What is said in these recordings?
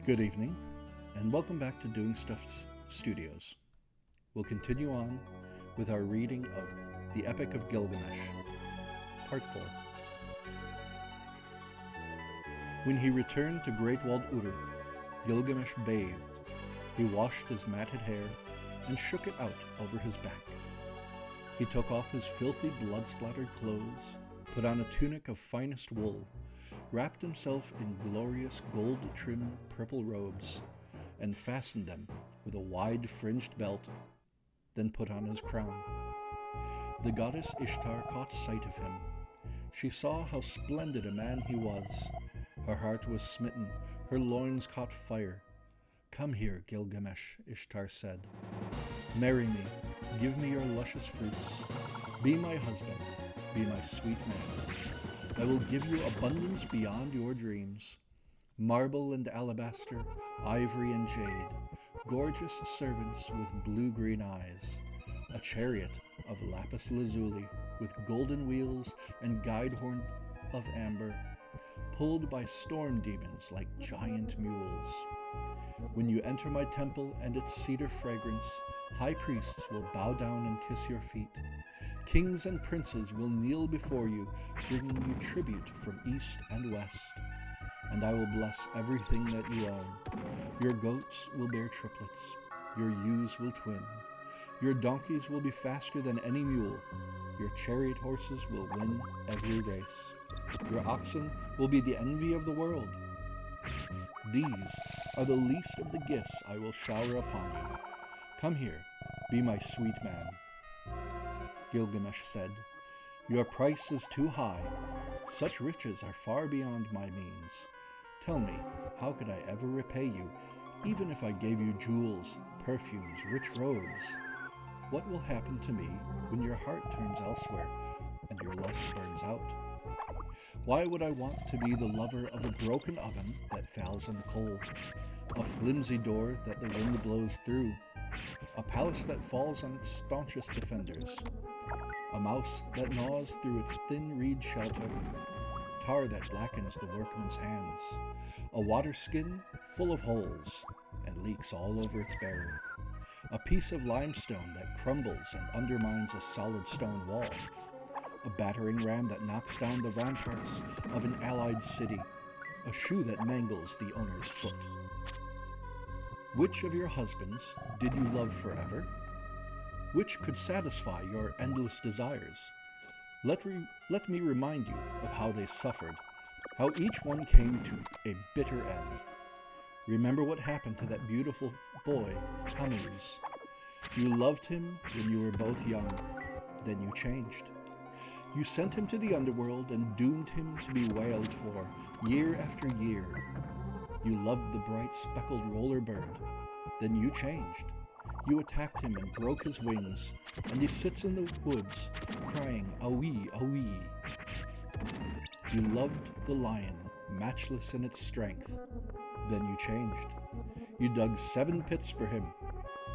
Good evening, and welcome back to Doing Stuff Studios. We'll continue on with our reading of the Epic of Gilgamesh, Part 4. When he returned to Great Walled Uruk, Gilgamesh bathed. He washed his matted hair and shook it out over his back. He took off his filthy blood-splattered clothes, put on a tunic of finest wool, wrapped himself in glorious gold-trimmed purple robes, and fastened them with a wide-fringed belt, then put on his crown. The goddess Ishtar caught sight of him. She saw how splendid a man he was. Her heart was smitten, her loins caught fire. "Come here, Gilgamesh," Ishtar said. "Marry me, give me your luscious fruits. Be my husband, be my sweet man. I will give you abundance beyond your dreams. Marble and alabaster, ivory and jade, gorgeous servants with blue-green eyes, a chariot of lapis lazuli with golden wheels and guide horn of amber, pulled by storm demons like giant mules. When you enter my temple and its cedar fragrance, high priests will bow down and kiss your feet. Kings and princes will kneel before you, bringing you tribute from east and west. And I will bless everything that you own. Your goats will bear triplets. Your ewes will twin. Your donkeys will be faster than any mule. Your chariot horses will win every race. Your oxen will be the envy of the world. These are the least of the gifts I will shower upon you. Come here, be my sweet man." Gilgamesh said, "Your price is too high. Such riches are far beyond my means. Tell me, how could I ever repay you, even if I gave you jewels, perfumes, rich robes? What will happen to me when your heart turns elsewhere and your lust burns out? Why would I want to be the lover of a broken oven that fouls in the cold, a flimsy door that the wind blows through, a palace that falls on its staunchest defenders, a mouse that gnaws through its thin reed shelter, tar that blackens the workman's hands, a water skin full of holes and leaks all over its bearer, a piece of limestone that crumbles and undermines a solid stone wall, a battering ram that knocks down the ramparts of an allied city, a shoe that mangles the owner's foot? Which of your husbands did you love forever? Which could satisfy your endless desires? Let me remind you of how they suffered, how each one came to a bitter end. Remember what happened to that beautiful boy, Tammuz. You loved him when you were both young, then you changed. You sent him to the underworld and doomed him to be wailed for year after year. You loved the bright speckled roller bird, then you changed. You attacked him and broke his wings, and he sits in the woods, crying, "Awi, awi." You loved the lion, matchless in its strength, then you changed. You dug 7 pits for him,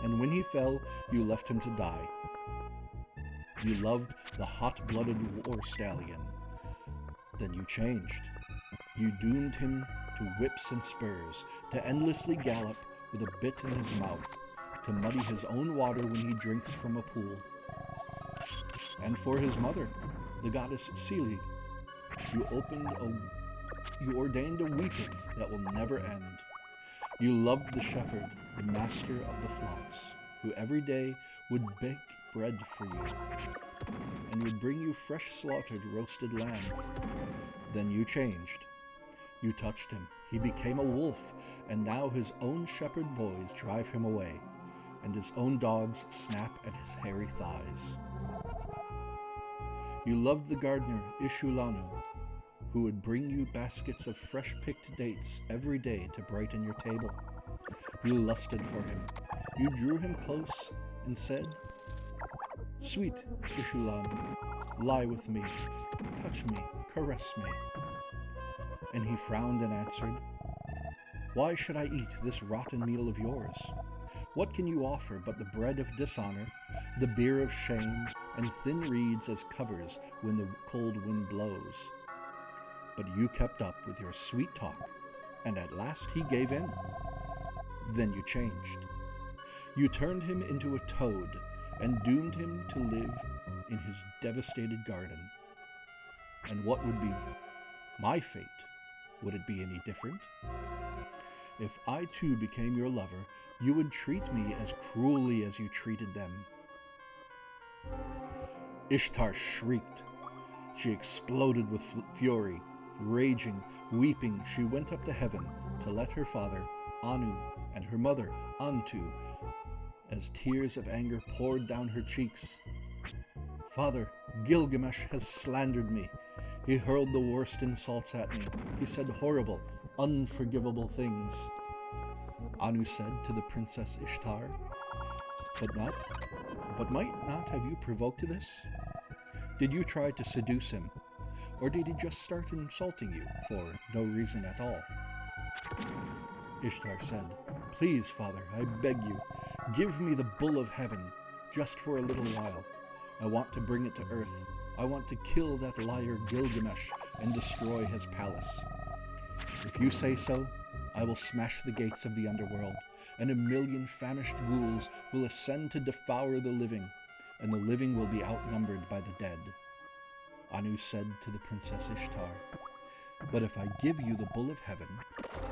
and when he fell, you left him to die. You loved the hot-blooded war stallion, then you changed. You doomed him to whips and spurs, to endlessly gallop with a bit in his mouth, to muddy his own water when he drinks from a pool. And for his mother, the goddess Seli, you ordained a weeping that will never end. You loved the shepherd, the master of the flocks, who every day would bake bread for you and would bring you fresh slaughtered roasted lamb. Then you changed. You touched him. He became a wolf, and now his own shepherd boys drive him away, and his own dogs snap at his hairy thighs. You loved the gardener Ishulanu, who would bring you baskets of fresh-picked dates every day to brighten your table. You lusted for him. You drew him close and said, "Sweet Ishulanu, lie with me, touch me, caress me." And he frowned and answered, "Why should I eat this rotten meal of yours? What can you offer but the bread of dishonor, the beer of shame, and thin reeds as covers when the cold wind blows?" But you kept up with your sweet talk, and at last he gave in. Then you changed. You turned him into a toad and doomed him to live in his devastated garden. And what would be my fate? Would it be any different? If I too became your lover, you would treat me as cruelly as you treated them. Ishtar shrieked. She exploded with fury. Raging, weeping, she went up to heaven to let her father, Anu, and her mother, Antu, as tears of anger poured down her cheeks. Father, Gilgamesh has slandered me. He hurled the worst insults at me. He said horrible, unforgivable things. Anu said to the Princess Ishtar, But might not have you provoked this? Did you try to seduce him? Or did he just start insulting you for no reason at all? Ishtar said, Please, Father, I beg you, give me the bull of heaven, just for a little while. I want to bring it to earth. I want to kill that liar Gilgamesh and destroy his palace. If you say so, I will smash the gates of the underworld, and 1,000,000 famished ghouls will ascend to devour the living, and the living will be outnumbered by the dead. Anu said to the Princess Ishtar, But if I give you the bull of heaven,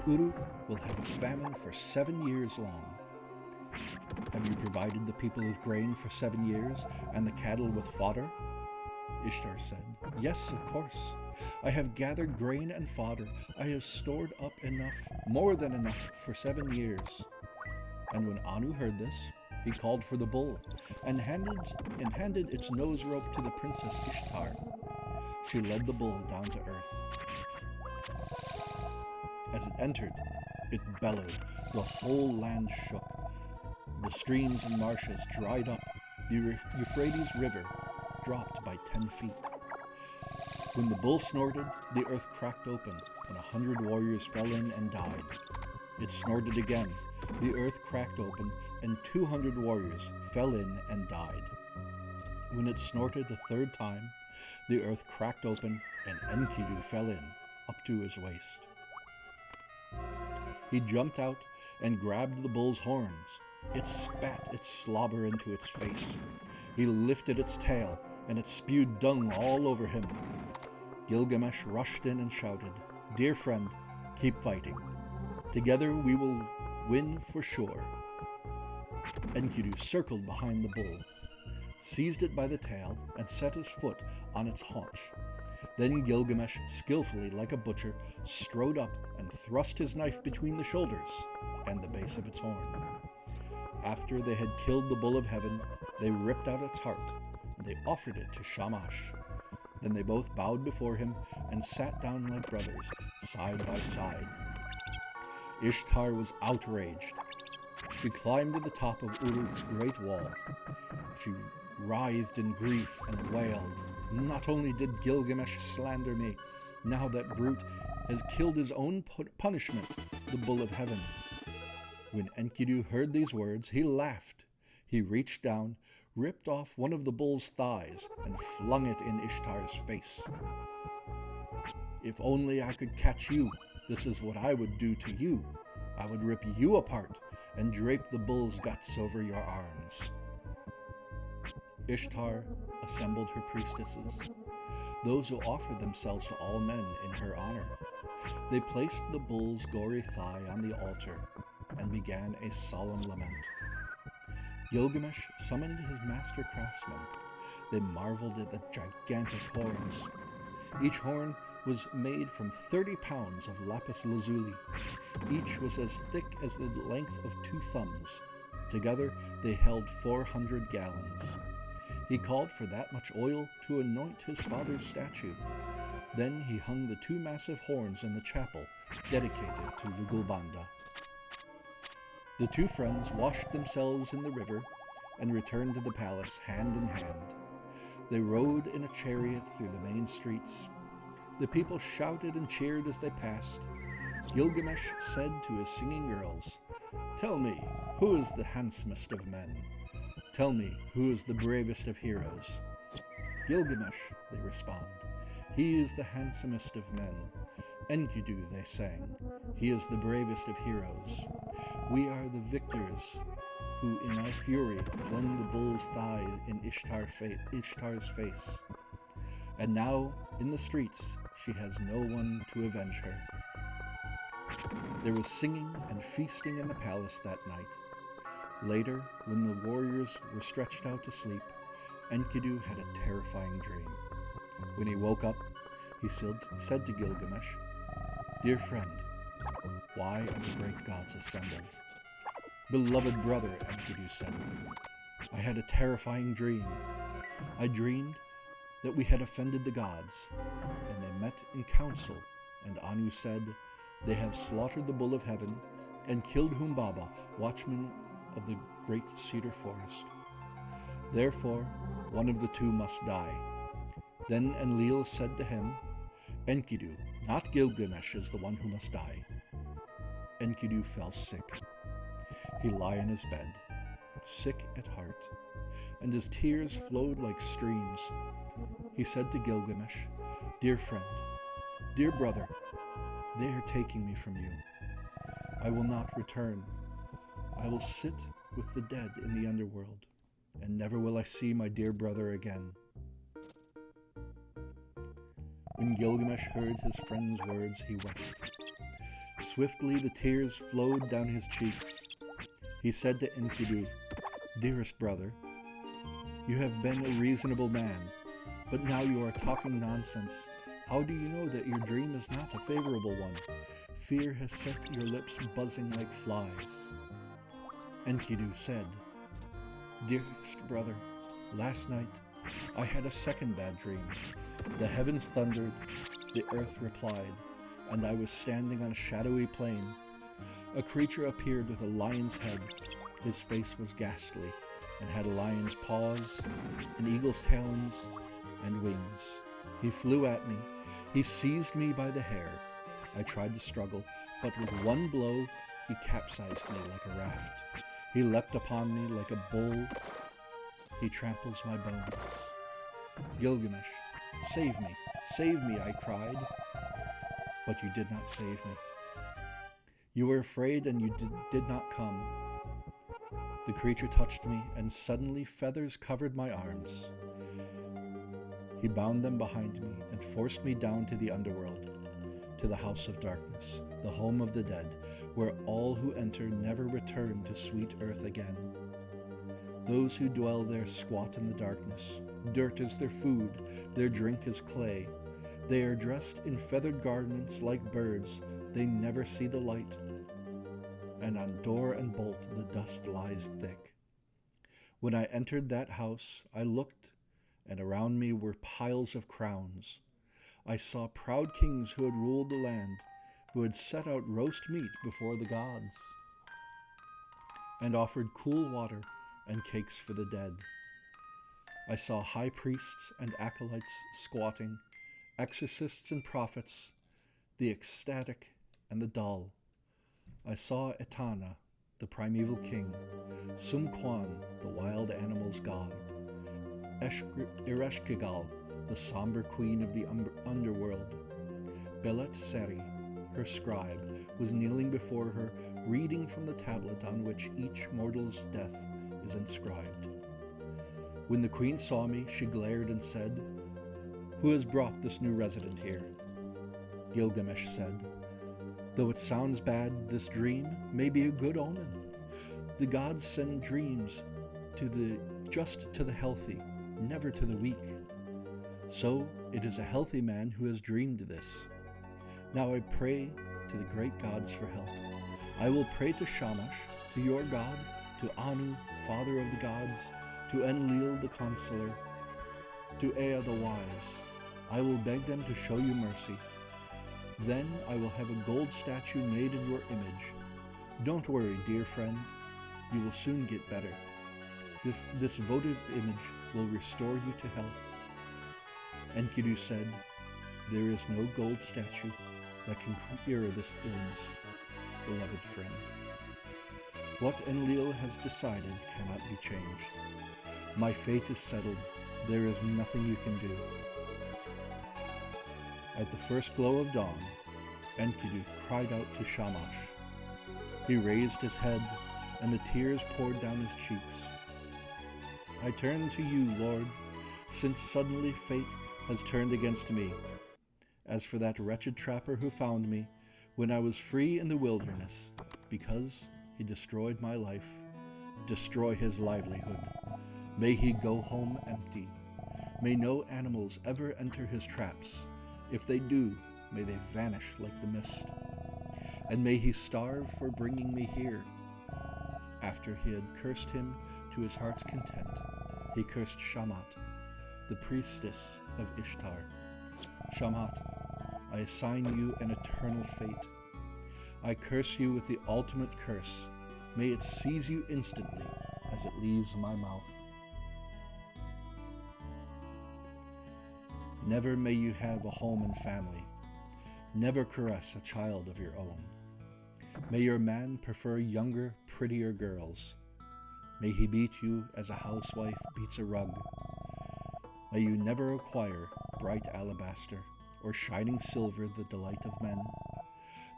Uruk will have a famine for 7 years long. Have you provided the people with grain for 7 years, and the cattle with fodder? Ishtar said, Yes, of course. I have gathered grain and fodder. I have stored up enough, more than enough, for 7 years. And when Anu heard this, he called for the bull, and handed its nose rope to the Princess Ishtar. She led the bull down to earth. As it entered, it bellowed. The whole land shook. The streams and marshes dried up. The Euphrates River dropped by 10 feet. When the bull snorted, the earth cracked open, and 100 warriors fell in and died. It snorted again. The earth cracked open, and 200 warriors fell in and died. When it snorted a third time, the earth cracked open, and Enkidu fell in, up to his waist. He jumped out and grabbed the bull's horns. It spat its slobber into its face. He lifted its tail, and it spewed dung all over him. Gilgamesh rushed in and shouted, Dear friend, keep fighting. Together we will win for sure. Enkidu circled behind the bull, seized it by the tail, and set his foot on its haunch. Then Gilgamesh, skillfully like a butcher, strode up and thrust his knife between the shoulders and the base of its horn. After they had killed the bull of heaven, they ripped out its heart, and they offered it to Shamash. Then they both bowed before him and sat down like brothers, side by side. Ishtar was outraged. She climbed to the top of Uruk's great wall. She writhed in grief and wailed, Not only did Gilgamesh slander me, now that brute has killed his own punishment, the bull of heaven. When Enkidu heard these words, he laughed. He reached down, ripped off one of the bull's thighs, and flung it in Ishtar's face. If only I could catch you, this is what I would do to you. I would rip you apart and drape the bull's guts over your arms. Ishtar assembled her priestesses, those who offered themselves to all men in her honor. They placed the bull's gory thigh on the altar and began a solemn lament. Gilgamesh summoned his master craftsmen. They marveled at the gigantic horns. Each horn was made from 30 pounds of lapis lazuli. Each was as thick as the length of 2 thumbs. Together they held 400 gallons. He called for that much oil to anoint his father's statue. Then he hung the 2 massive horns in the chapel dedicated to Lugalbanda. The 2 friends washed themselves in the river and returned to the palace hand in hand. They rode in a chariot through the main streets. The people shouted and cheered as they passed. Gilgamesh said to his singing girls, Tell me, who is the handsomest of men? Tell me, who is the bravest of heroes? Gilgamesh, they respond. He is the handsomest of men. Enkidu, they sang. He is the bravest of heroes. We are the victors who in our fury flung the bull's thigh in Ishtar's face. And now, in the streets, she has no one to avenge her. There was singing and feasting in the palace that night. Later, when the warriors were stretched out to sleep, Enkidu had a terrifying dream. When he woke up, he said to Gilgamesh, "Dear friend, why are the great gods assembled?" "Beloved brother," Enkidu said, "I had a terrifying dream. I dreamed that we had offended the gods, and they met in council, and Anu said, 'They have slaughtered the bull of heaven and killed Humbaba, watchman of the great cedar forest. Therefore, one of the two must die.' Then Enlil said to him, 'Enkidu, not Gilgamesh, is the one who must die.' Enkidu fell sick. He lay in his bed, sick at heart, and his tears flowed like streams. He said to Gilgamesh, 'Dear friend, dear brother, they are taking me from you. I will not return. I will sit with the dead in the underworld, and never will I see my dear brother again.' When Gilgamesh heard his friend's words, he wept. Swiftly the tears flowed down his cheeks. He said to Enkidu, 'Dearest brother, you have been a reasonable man, but now you are talking nonsense. How do you know that your dream is not a favorable one? Fear has set your lips buzzing like flies.' Enkidu said, 'Dearest brother, last night I had a second bad dream. The heavens thundered, the earth replied, and I was standing on a shadowy plain. A creature appeared with a lion's head. His face was ghastly, and had a lion's paws, an eagle's talons, and wings. He flew at me. He seized me by the hair. I tried to struggle, but with one blow he capsized me like a raft. He leapt upon me like a bull. He tramples my bones. Gilgamesh, save me, I cried. But you did not save me. You were afraid and you did not come. The creature touched me, and suddenly feathers covered my arms. He bound them behind me and forced me down to the underworld, to the house of darkness, the home of the dead, where all who enter never return to sweet earth again. Those who dwell there squat in the darkness. Dirt is their food, their drink is clay. They are dressed in feathered garments like birds. They never see the light. And on door and bolt the dust lies thick. When I entered that house, I looked, and around me were piles of crowns. I saw proud kings who had ruled the land, who had set out roast meat before the gods, and offered cool water and cakes for the dead. I saw high priests and acolytes squatting, exorcists and prophets, the ecstatic and the dull. I saw Etana, the primeval king, Sumquan, the wild animals' god, Ereshkigal, the somber queen of the underworld. Belet Seri, her scribe, was kneeling before her, reading from the tablet on which each mortal's death is inscribed. When the queen saw me, she glared and said, "Who has brought this new resident here?" Gilgamesh said, "Though it sounds bad, this dream may be a good omen. The gods send dreams just to the healthy, never to the weak. So it is a healthy man who has dreamed this. Now I pray to the great gods for help. I will pray to Shamash, to your god, to Anu, father of the gods, to Enlil the consular, to Ea the wise. I will beg them to show you mercy. Then I will have a gold statue made in your image. Don't worry, dear friend. You will soon get better. This votive image will restore you to health." Enkidu said, "There is no gold statue that can cure this illness, beloved friend. What Enlil has decided cannot be changed. My fate is settled. There is nothing you can do." At the first glow of dawn, Enkidu cried out to Shamash, He raised his head, and the tears poured down his cheeks. I turn to you, Lord, since suddenly fate has turned against me. As for that wretched trapper who found me when I was free in the wilderness, because he destroyed my life, destroy his livelihood. May he go home empty. May no animals ever enter his traps. If they do, may they vanish like the mist. And may he starve for bringing me here. After he had cursed him to his heart's content, he cursed Shamat, the priestess of Ishtar. Shamat, I assign you an eternal fate. I curse you with the ultimate curse. May it seize you instantly as it leaves my mouth. Never may you have a home and family. Never caress a child of your own. May your man prefer younger, prettier girls. May he beat you as a housewife beats a rug. May you never acquire bright alabaster or shining silver, the delight of men.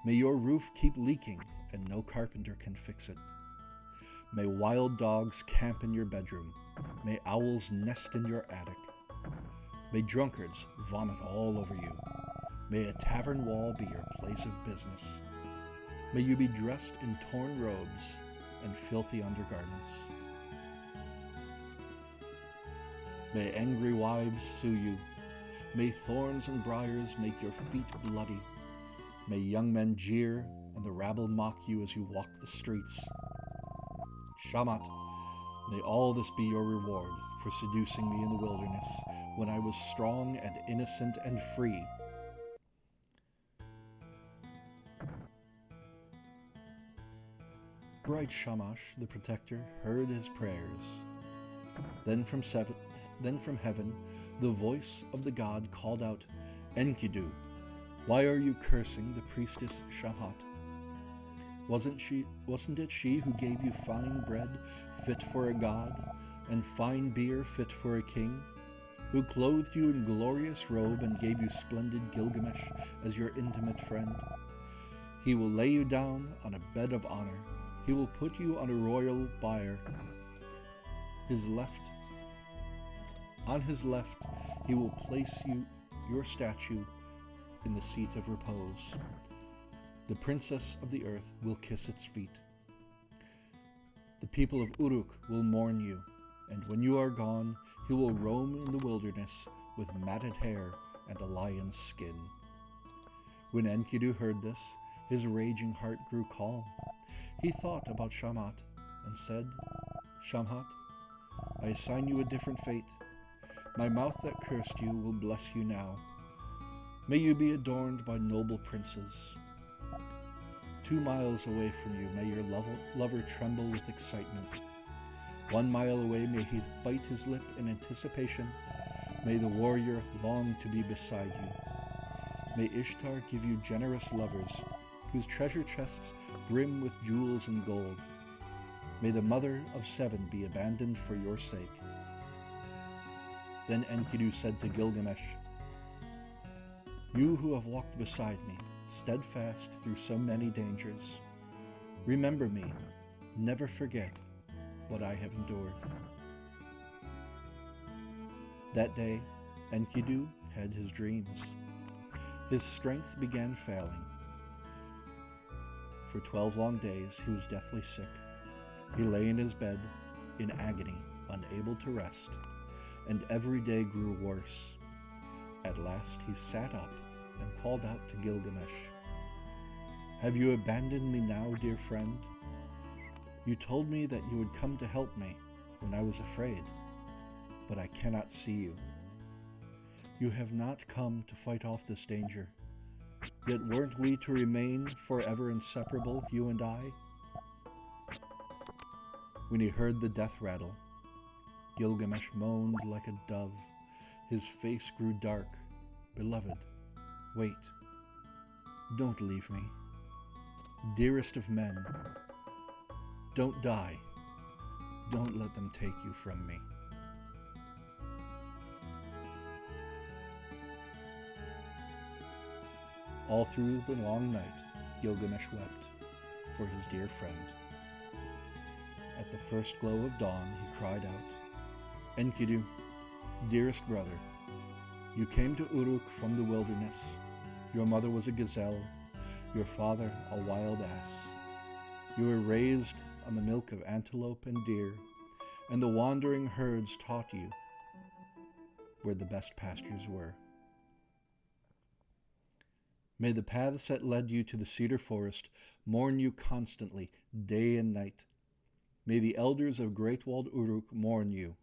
May your roof keep leaking and no carpenter can fix it. May wild dogs camp in your bedroom. May owls nest in your attic. May drunkards vomit all over you. May a tavern wall be your place of business. May you be dressed in torn robes and filthy undergarments. May angry wives sue you. May thorns and briars make your feet bloody. May young men jeer and the rabble mock you as you walk the streets. Shamat, may all this be your reward for seducing me in the wilderness when I was strong and innocent and free. Bright Shamash, the protector, heard his prayers. Then from heaven, the voice of the god called out, Enkidu, why are you cursing the priestess Shamat? Wasn't it she who gave you fine bread fit for a god, and fine beer fit for a king? Who clothed you in glorious robe and gave you splendid Gilgamesh as your intimate friend? He will lay you down on a bed of honor. He will put you on a royal bier. On his left, he will place your statue in the seat of repose. The princess of the earth will kiss its feet. The people of Uruk will mourn you, and when you are gone, he will roam in the wilderness with matted hair and a lion's skin. When Enkidu heard this, his raging heart grew calm. He thought about Shamat and said, Shamat, I assign you a different fate. My mouth that cursed you will bless you now. May you be adorned by noble princes. 2 miles away from you, may your lover tremble with excitement. 1 mile away, may he bite his lip in anticipation. May the warrior long to be beside you. May Ishtar give you generous lovers, whose treasure chests brim with jewels and gold. May the mother of 7 be abandoned for your sake. Then Enkidu said to Gilgamesh, You who have walked beside me, steadfast through so many dangers, remember me, never forget what I have endured. That day, Enkidu had his dreams. His strength began failing. For 12 long days he was deathly sick. He lay in his bed, in agony, unable to rest, and every day grew worse. At last he sat up and called out to Gilgamesh, Have you abandoned me now, dear friend? You told me that you would come to help me when I was afraid, but I cannot see you. You have not come to fight off this danger. Yet weren't we to remain forever inseparable, you and I? When he heard the death rattle, Gilgamesh moaned like a dove. His face grew dark. Beloved, wait. Don't leave me. Dearest of men, don't die. Don't let them take you from me. All through the long night, Gilgamesh wept. for his dear friend. At the first glow of dawn, he cried out, "Enkidu, dearest brother, you came to Uruk from the wilderness. Your mother was a gazelle, your father a wild ass. You were raised on the milk of antelope and deer, and the wandering herds taught you where the best pastures were. May the paths that led you to the cedar forest mourn you constantly, day and night. May the elders of Great Walled Uruk mourn you,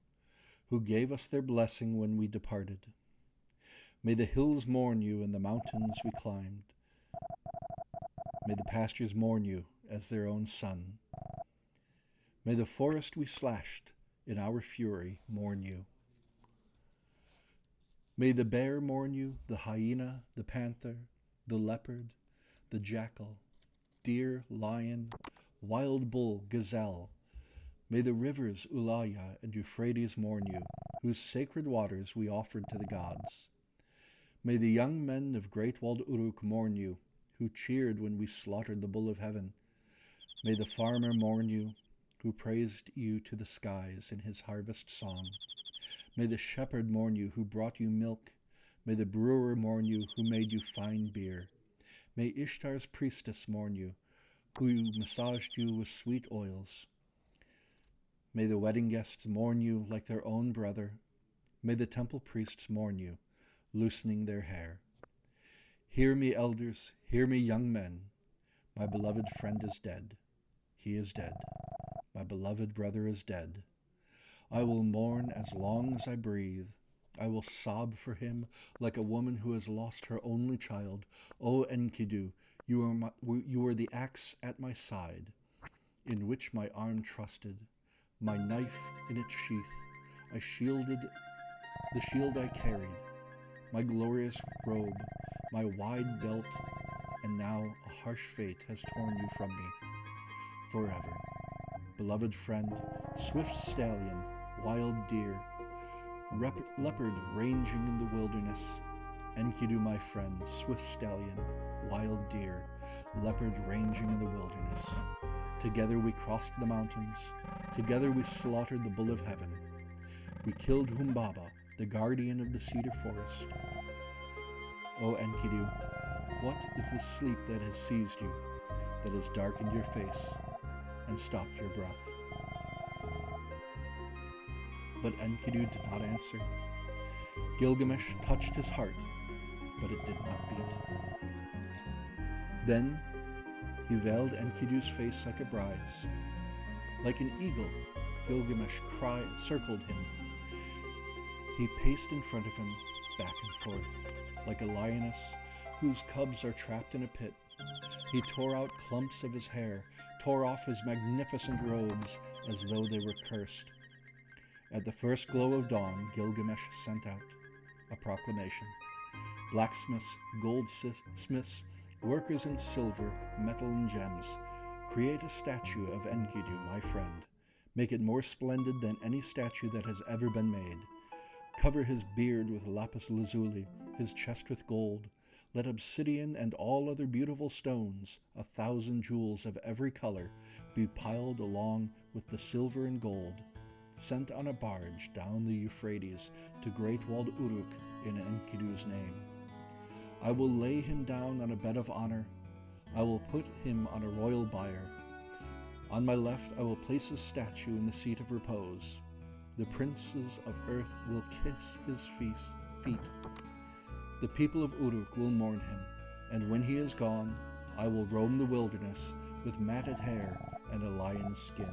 who gave us their blessing when we departed. May the hills mourn you and the mountains we climbed. May the pastures mourn you as their own son. May the forest we slashed in our fury mourn you. May the bear mourn you, the hyena, the panther, the leopard, the jackal, deer, lion, wild bull, gazelle. May the rivers Ulaya and Euphrates mourn you, whose sacred waters we offered to the gods. May the young men of Great Walled Uruk mourn you, who cheered when we slaughtered the bull of heaven. May the farmer mourn you, who praised you to the skies in his harvest song. May the shepherd mourn you, who brought you milk. May the brewer mourn you, who made you fine beer. May Ishtar's priestess mourn you, who massaged you with sweet oils. May the wedding guests mourn you like their own brother. May the temple priests mourn you, loosening their hair. Hear me, elders, hear me, young men. My beloved friend is dead. He is dead. My beloved brother is dead. I will mourn as long as I breathe. I will sob for him like a woman who has lost her only child. O Enkidu, you are the axe at my side, in which my arm trusted, my knife in its sheath. I shielded the shield I carried, my glorious robe, my wide belt, and now a harsh fate has torn you from me forever. Beloved friend, swift stallion, wild deer, leopard ranging in the wilderness. Enkidu, my friend, swift stallion, wild deer, leopard ranging in the wilderness. Together we crossed the mountains. Together we slaughtered the bull of heaven. We killed Humbaba, the guardian of the cedar forest. O Enkidu, what is this sleep that has seized you, that has darkened your face and stopped your breath? But Enkidu did not answer. Gilgamesh touched his heart, but it did not beat. Then he veiled Enkidu's face like a bride's. Like an eagle, Gilgamesh circled him. He paced in front of him, back and forth, like a lioness whose cubs are trapped in a pit. He tore out clumps of his hair, tore off his magnificent robes as though they were cursed. At the first glow of dawn, Gilgamesh sent out a proclamation. Blacksmiths, goldsmiths, workers in silver, metal, and gems, create a statue of Enkidu, my friend. Make it more splendid than any statue that has ever been made. Cover his beard with lapis lazuli, his chest with gold. Let obsidian and all other beautiful stones, 1,000 jewels of every color, be piled along with the silver and gold, sent on a barge down the Euphrates to Great Walled Uruk in Enkidu's name. I will lay him down on a bed of honor. I will put him on a royal bier. On my left I will place his statue in the seat of repose. The princes of earth will kiss his feet. The people of Uruk will mourn him, and when he is gone, I will roam the wilderness with matted hair and a lion's skin.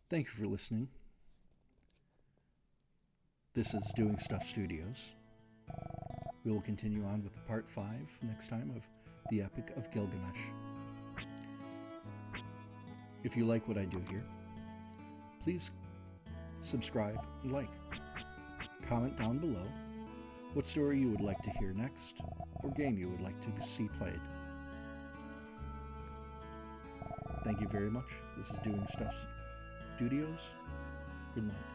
Thank you for listening. This is Doing Stuff Studios. We will continue on with part 5 next time of the Epic of Gilgamesh. If you like what I do here, please subscribe and like. Comment down below what story you would like to hear next or game you would like to see played. Thank you very much. This is Doing Stuff Studios. Good night.